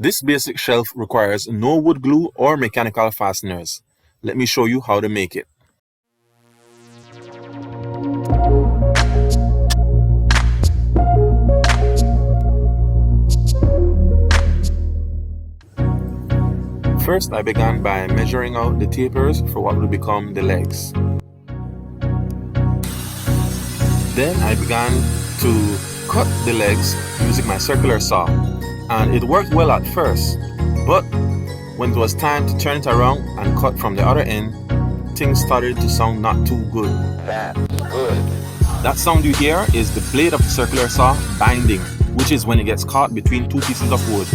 This basic shelf requires no wood glue or mechanical fasteners. Let me show you how to make it. First, I began by measuring out the tapers for what will become the legs. Then I began to cut the legs using my circular saw, and it worked well at first, but when it was time to turn it around and cut from the other end, things started to sound not too good. That's good. That sound you hear is the blade of the circular saw binding, which is when it gets caught between two pieces of wood.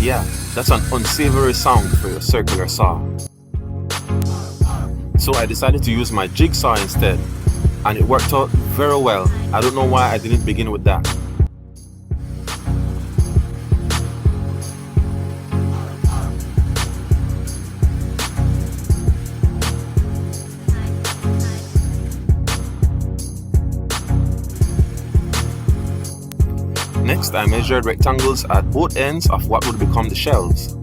Yeah, that's an unsavory sound for your circular saw. So I decided to use my jigsaw instead, and it worked out very well. I don't know why I didn't begin with that. Next, I measured rectangles at both ends of what would become the shelves.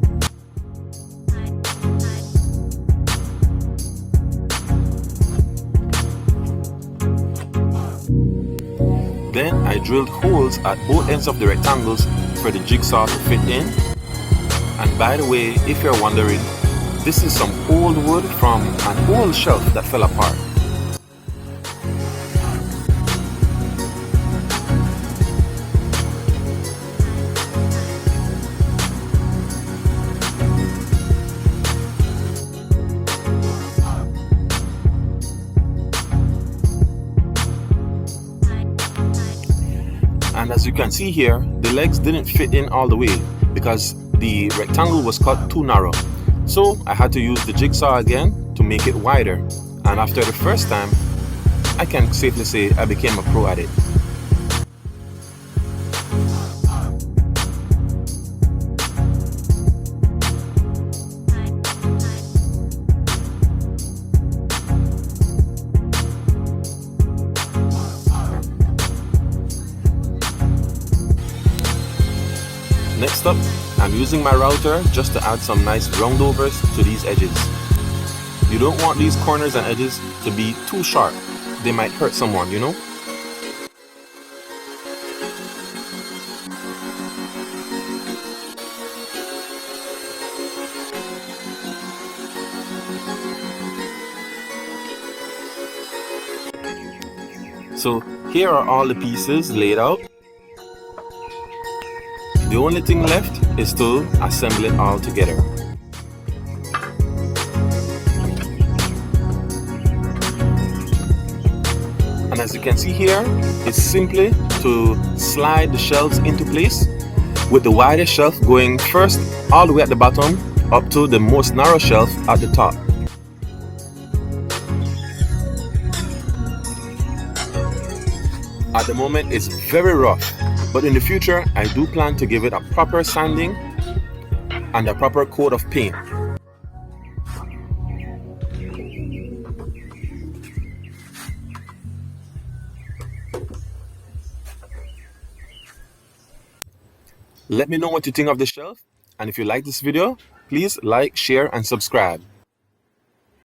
Then I drilled holes at both ends of the rectangles for the jigsaw to fit in. And by the way, if you're wondering, this is some old wood from an old shelf that fell apart. And as you can see here, the legs didn't fit in all the way because the rectangle was cut too narrow. So I had to use the jigsaw again to make it wider. And after the first time, I can safely say I became a pro at it. Next up, I'm using my router just to add some nice roundovers to these edges. You don't want these corners and edges to be too sharp. They might hurt someone, you know? So here are all the pieces laid out. The only thing left is to assemble it all together. And as you can see here, it's simply to slide the shelves into place, with the widest shelf going first all the way at the bottom up to the most narrow shelf at the top. At the moment it's very rough, but in the future I do plan to give it a proper sanding and a proper coat of paint. Let me know what you think of the shelf, and if you like this video, please like, share and subscribe.